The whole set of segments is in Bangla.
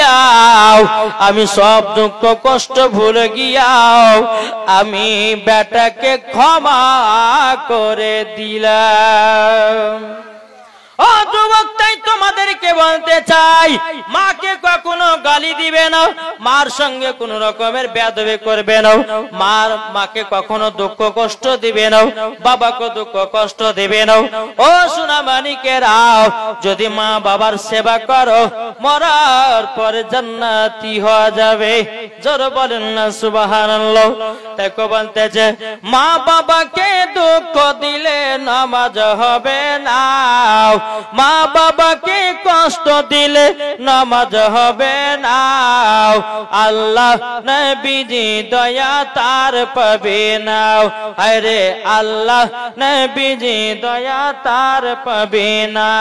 গিয়াও, আমি সব দুঃখ কষ্ট ভুলে গিয়াও আমি বেটাকে ক্ষমা করে দিলাম। ও যুবক, তাই তোমাদেরকে বলতে চাই, মাকে কখনো গালি দিবে না, মার সঙ্গে কোন রকমের বেয়াদবি করবে না, মাকে কখনো দুঃখ কষ্ট দিবে না, বাবাকে দুঃখ কষ্ট দিবে না। ও সোনা মানিকেরা, যদি মা বাবার সেবা করো মরার পরে জান্নাতি হওয়া যাবে। জোরে বলেন না সুবহানাল্লাহ। তাই বলতেছে মা বাবাকে দুঃখ দিলে নামাজ হবে না, মা বাবাকে কষ্ট দিলে নামাজ হবে না। আল্লাহ নবীজি দয়া তার পাবে না, আরে আল্লাহ নবীজি দয়া তার পাবে না।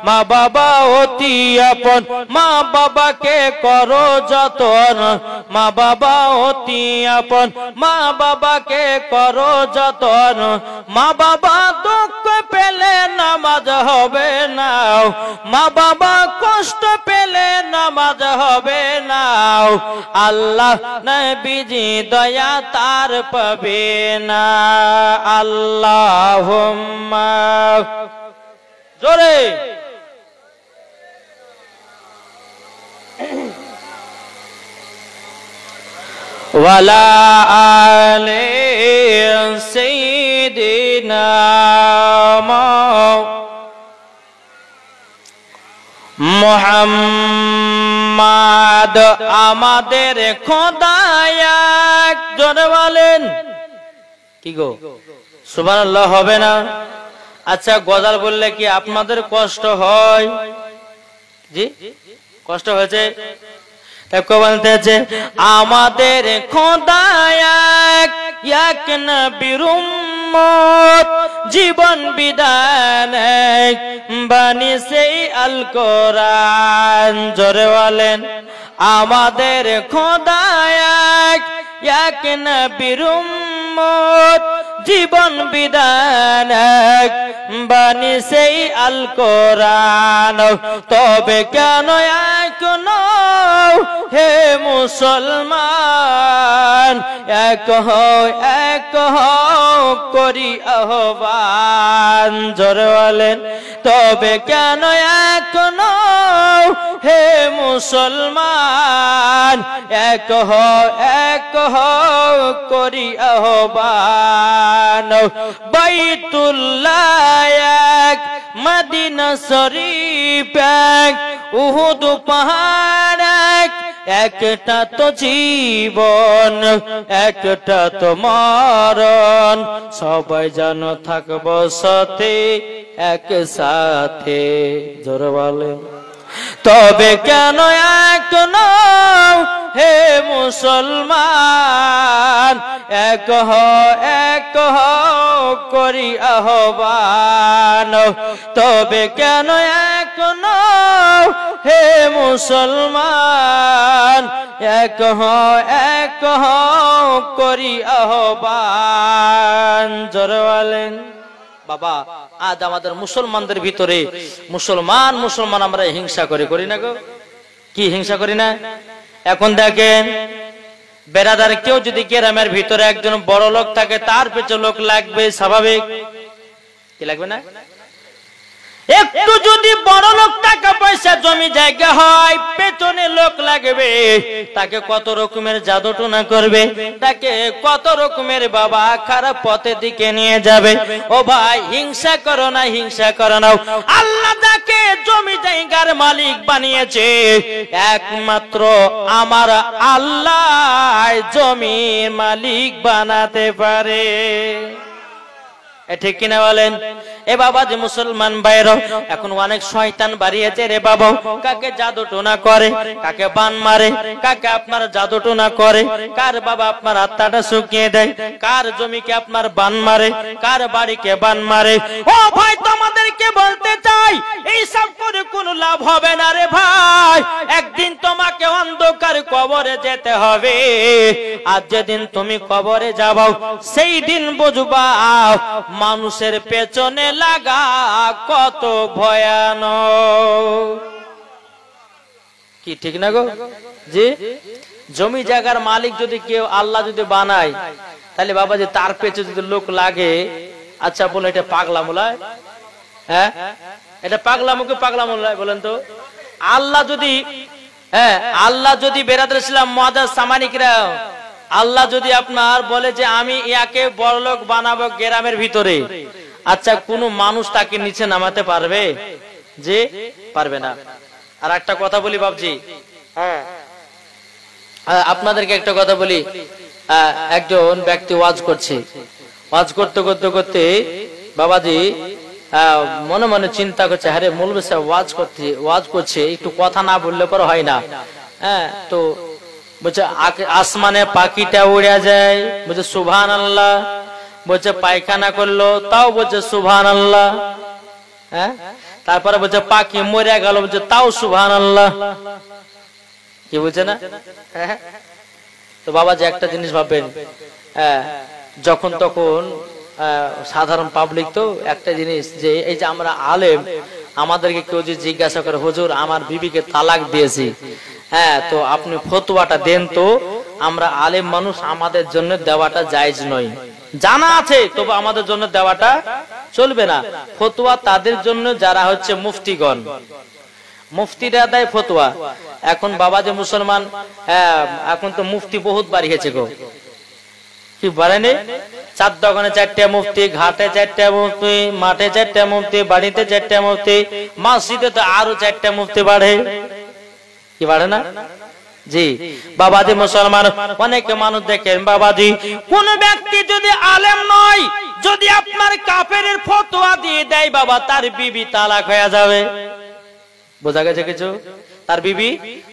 মা বাবা অতি আপন, মা বাবাকে করো যতন, মা বাবা অতি আপন, মা বাবাকে করো যতন। মা বাবা দুঃখ পেলে নামাজ হবে না, মা বাবা কষ্ট পেলে নামাজ হবে না। আল্লাহ নবীজি দয়া তার পাবে না। আল্লাহুম্মা, জোরে ওয়ালা আলে সাইয়্যিদিনা মুহাম্মদ আমাদের খোদা এক। জোরে বলেন কি গো, সুবহানাল্লাহ হবে না? আচ্ছা, গজাল বললে কি আপনাদের কষ্ট হয়? জি, কষ্ট হয়েছে? বলতেছে আমাদের খোদা এক, এক নবীর উম্মত, জীবন বিধান এক, বাণী সেই আল কোরআন। জোরে বলেন আমাদের খোদা এক, এক নবীর উম্মত, জীবন বিধান এক, বাণী সেই আল কোরআন। তবে কেন এক নও হে মুসলমান, এক হও করি আহ্বান। জোরে বলেন তবে কেন এক নও হে মুসলমান, এক হও করি আহ্বান। বাইতুল্লাহ এক, মদিনা শরীফ এক, উহুদ পাহাড় এক, একটা তো জীবন একটা তো মরণ, সবাই যেন থাকবো সাথে একসাথে। জোরে বলেন তবে কেন এক নও হে মুসলমান, এক হও করি আহ্বান। তবে কেন এক নও হে মুসলমান, এক হও করি আহ্বান। জোরে বলেন। বাবা, আজ আমাদের মুসলমানদের ভিতরে মুসলমান আমরা হিংসা করি না গো? কি হিংসা করি না? এখন দেখেন বেরাদার কেউ যদি গ্রামের ভিতরে একজন বড় লোক থাকে, তার পেছনে লোক লাগবে, স্বাভাবিক কি লাগবে না? একটু যদি বড় লোক টাকা পয়সা জমি জায়গা হয়, পেছনে লোক লাগবে, তাকে কত রকমের জাদু টোনা করবে, তাকে কত রকমের বাবা খারাপ পথের দিকে নিয়ে যাবে। ও ভাই, হিংসা করো না, হিংসা করো না। আল্লাহ যাকে জমি জায়গার মালিক বানিয়েছে, একমাত্র আমার আল্লাহ জমির মালিক বানাতে পারে। ঠিক কিনা বলেন? এ বাবা যে মুসলমান ভাইরা, এখন অনেক শয়তান বাড়িয়েছে রে বাবা, কাকে জাদু টোনা করে, কাকে বান মারে, কাকে আপনার জাদু টোনা করে, কার বাবা আপনার আত্মাটা শুকিয়ে দেয়, কার জমিকে আপনার বান মারে, কার বাড়িকে বান মারে। ও ভাই, তোমাদেরকে বলতে চাই, এই সব করে কোনো লাভ হবে না রে ভাই। একদিন তোমাকে অন্ধকার কবরে যেতে হবে, আর যেদিন তুমি কবরে যাবো সেই দিন বুঝবা মানুষের পেছনে লাগা কত ভয়ানক। কি ঠিক না গো? জি, জমি জায়গার মালিক যদি কেউ আল্লাহ যদি বানায়, তাহলে বাবা যে তার পেছনে যদি লোক লাগে, আচ্ছা বলে এটা পাগলা মোলায়? হ্যাঁ, এটা পাগলা মুখে পাগলা মোলায় বলেন তো? আল্লাহ যদি, হ্যাঁ, আল্লাহ যদি বেরাদর ইসলাম মুআজ্জাজ সামানিকরা, আল্লাহ যদি আপনার বলে যে আমি ইয়াকে বড়লোক বানাবো গ্রামের ভিতরে, আচ্ছা কোন মানুষ তাকে নিচে নামাতে পারবে? যে পারবে না। আর একটা কথা বলি বাবজি, হ্যাঁ আপনাদেরকে একটা কথা বলি, একজন ব্যক্তি ওয়াজ করছে, ওয়াজ করতে করতে করতে বাবাজি মনে মনে চিন্তা করছে, আরে মৌলভী সাহেব ওয়াজ করছে, একটু কথা না বললে পরে হয় না। হ্যাঁ, তো বলছে আসমানে পাখিটা উড়ে যায়, বলছে সুবহানাল্লাহ, বলছে পায়খানা করলো তাও বলছে সুবহানাল্লাহ, হ্যাঁ, তারপরে বলছে পাখি মরে গেল, বলছে তাও সুবহানাল্লাহ। কি বলছে না? তো বাবা যে একটা জিনিস ভাববেন, যখন তখন সাধারণ পাবলিক তো একটা জিনিস, যে এই যে আমরা আলেম, আমাদেরকে কেউ যে জিজ্ঞাসা করে হুজুর আমার বিবিকে তালাক দিয়েছি, হ্যাঁ তো আপনি ফতোয়াটা দেন তো, আমরা আলেম মানুষ, আমাদের জন্য দেওয়াটা জায়েজ নয়। জানা আছে তবে আমাদের জন্য দেওয়াটা চলবে না। ফতোয়া তাদের জন্য যারা হচ্ছে মুফতিগণ, মুফতিরা দেয় ফতোয়া। এখন বাবা যে মুসলমান, এখন তো মুফতি বহুত বাড়িয়েছে গো, কি বাড়েনি? চার দোকানে 4টা মুফতি, ঘাটে 4টা মুফতি, মাঠে 4টা মুফতি, বাড়িতে 4টা মুফতি, মসজিদে তো আরো 4টা মুফতি বাড়ে, কি বাড়ে না? জি বাবাজি মুসলমান, অনেক মানুষ দেখেন বাবাজি, কোন ব্যক্তি যদি আলেম নয়, যদি আপনার কাফেরের ফতোয়া দিয়ে দেয় বাবা, তার বিবি তালাক হয়ে যাবে। বোঝা গেছে কিছু? তার বিবি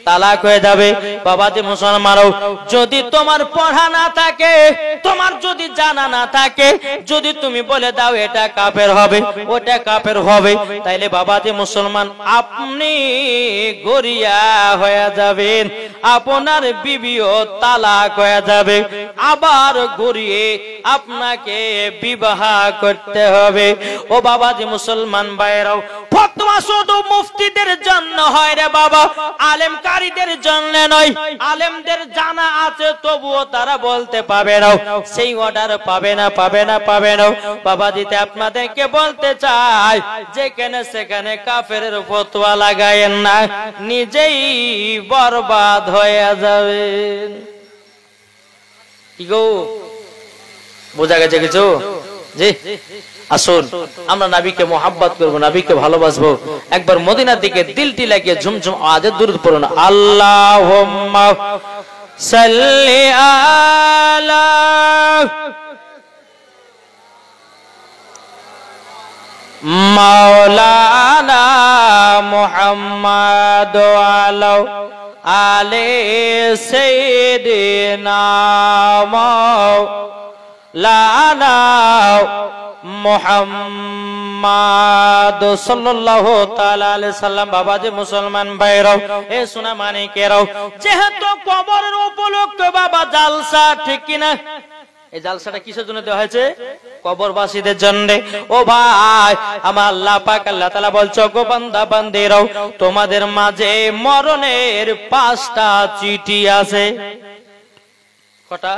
তালাক হয়ে যাবে। বাবাজি মুসলমানও, যদি তোমার পড়া না থাকে, তোমার যদি জানা না থাকে, যদি তুমি বলে দাও এটা কাফের হবে, ওটা কাফের হবে, তাইলে বাবাজি মুসলমান আপনি গরিয়া হয়ে যাবেন, আপনার বিবিও তালাক হয়ে যাবে, আবার গরিয়ে আপনাকে বিবাহ করতে হবে। ও বাবাজি মুসলমান ভাইরাও, ফতোয়া শুধু মুফতিদের জন্য হয় রে বাবা, আলেমকারীদের জন্য নয়। আলেমদের জানা আছে তবুও তারা বলতে পাবে না, সেই অর্ডার পাবে না, পাবে না, পাবে না। বাবা দিতে আপনাদেরকে বলতে চাই, যেখানে সেখানে কাফেরের ফতোয়া লাগায়েন না, নিজেই বরবাদ হয়ে যাবেন। কি গো, বোঝা গেছে কিছু? জি, আসুন আমরা নবীকে মোহাব্বত করব, নবীকে ভালোবাসবো। একবার মদিনার দিকে দিলটি লাগিয়ে ঝুমঝুম আওয়াজে দুরূদ পড়ুন। আল্লাহুম্মা সাল্লি আলা মাওলানা মুহাম্মাদ ওয়া আলি সাইয়্যিদিনা মাওলানা মুহাম্মাদ সাল্লাল্লাহু তাআলা আলাইহি সাল্লাম। বাবাজি মুসলমান ভাইরাও, এ সোনা মানিকেরাও, যেহেতু কবরের উপলক্ষে বাবা জালসা, ঠিক কি না? এই জালসাটা কিসের জন্য দেওয়া হয়েছে? কবরবাসীদের জন্য। ও ভাই আমার, আল্লাহ পাক আল্লাহ তাআলা বলছো, গো বান্দা বান্দিরাও, তোমাদের মাঝে মরণের 5টা চিঠি আছে। কটা?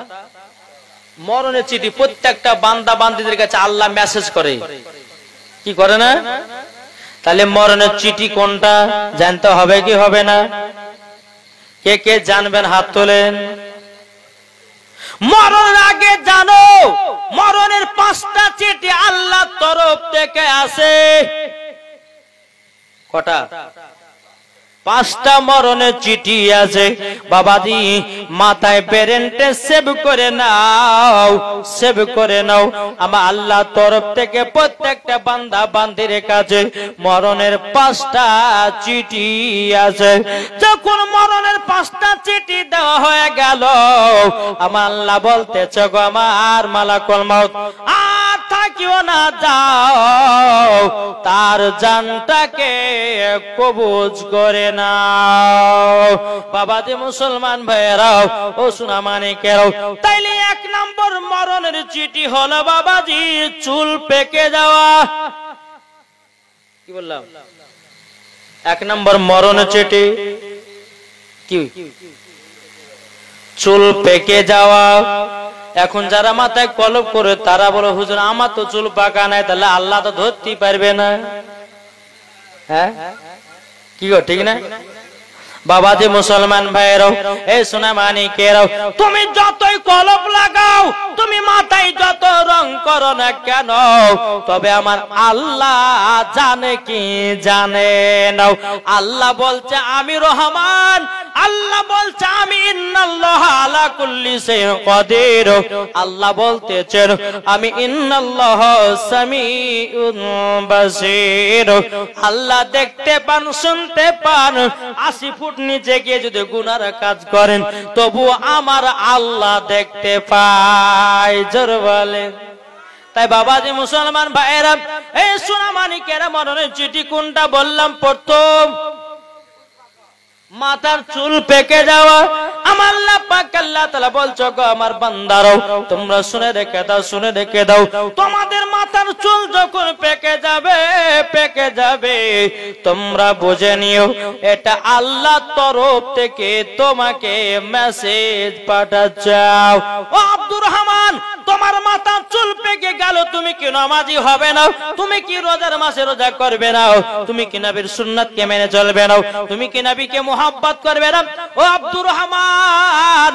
মরণের চিঠি প্রত্যেকটা বান্দা বান্দীদের কাছে আল্লাহ মেসেজ করে, কি করে না? তাহলে মরণের চিঠি কোনটা জানতে হবে কি হবে না? কে কে জানবেন হাত তোলেন। মরণের আগে জানো, মরণের 5টা চিঠি আল্লাহর তরফ থেকে আসে। কটা? 5টা মরণের চিঠি আছে। বাবাজি মাথায় ব্রেনটে সেভ করে নাও, সেভ করে নাও। আমার আল্লাহ তরফ থেকে প্রত্যেকটা বান্দা বান্দির কাছে মরণের 5টা চিঠি আছে। যখন মরণের 5টা চিঠি দেওয়া হয়ে গেল, আমার আল্লাহ বলতেছে, গো আমার মালাকুল মউত, আর থাকিও না, যাও তার জানটাকে কবজ করে নাও। বাবাজি মুসলমান ভাইরাও, ও সোনা মানিকেরাও, তাইলে 1 নম্বর মরণের চিঠি হলো বাবাজি চুল পেকে যাওয়া। কি বললাম? 1 নম্বর মরণের চিঠি কি চুল পেকে যাওয়া। এখন যারা মাথায় কলপ করে তারা বলে হুজুর আমার তো চুল পাকা নাই, তাহলে আল্লাহ তো ধরতেই পারবে না। হ্যাঁ কি গো ঠিক না? বাবাজি মুসলমান ভাইরাও, এই সোনা মানিকেরাও, তুমি যতই কলপ লাগাও, তুমি মাথায় যত রং করো না কেন, তবে আমার আল্লাহ জানে কি জানে না। আল্লাহ বলছে আমি রহমান, আল্লাহ বলছে আমি ইন্নাল্লাহ আলা কুল্লি শাইইন কাদির। আল্লাহ বলতেছেন আমি ইন্নাল্লাহ সামিউন বাসীর। আল্লাহ দেখতে পান, শুনতে পান। 80 ফুট নিচে গিয়ে যদি গুনার কাজ করেন তবু আমার আল্লাহ দেখতে পায়। জোর বলে। তাই বাবাজি মুসলমান ভাইরা, এই সোনা মানিকেরা, মরণের চিঠি কোনটা বললাম? প্রথম মাথার চুল পেকে যাওয়া। আমার আল্লাহ পাক আল্লাহ তাআলা বলছো গো আমার বান্দারও, তোমরা শুনে রেখে দাও, শুনে রেখে দাও, তোমাদের মাথার চুল যখন পেকে যাবে তোমরা বুঝে নিও এটা আল্লাহর তরফ থেকে তোমাকে মেসেজ পাঠাচ্ছাও। ও আব্দুর রহমান, তোমার মাথার চুল পেকে গেল, তুমি কি নামাজি হবে না? তুমি কি রোজার মাসে রোজা করবে না? তুমি কি নবীর সুন্নাতকে মেনে চলবে না? তুমি কি নবীকে মোহাব্বত করবে না? ও আব্দুর রহমান,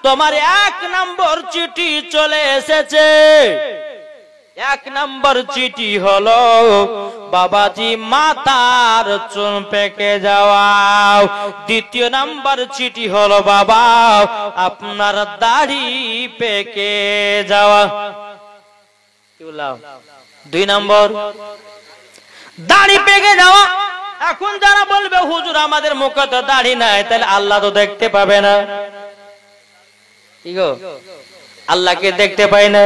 তোমার 1 নম্বর চিঠি চলে এসেছে। 1 নম্বর চিঠি হলো বাবাজি মাথার চুল পেকে যাওয়া। 2 নম্বর চিঠি হলো বাবা আপনার দাড়ি পেকে যাওয়া। কি বললাম? 2 নম্বর দাড়ি পেকে যাওয়া। এখন যারা বলবে হুজুর আমাদের মুখে তো দাড়ি নাই, তাহলে আল্লাহ তো দেখতে পাবে না। কি গো, আল্লাহকে দেখতে পাই না?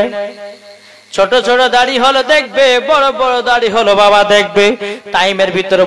ছোট ছোট দাড়ি হলো দেখবে, বড় বড় দাড়ি হলো বাবা দেখবে। টাইমের ভিতরে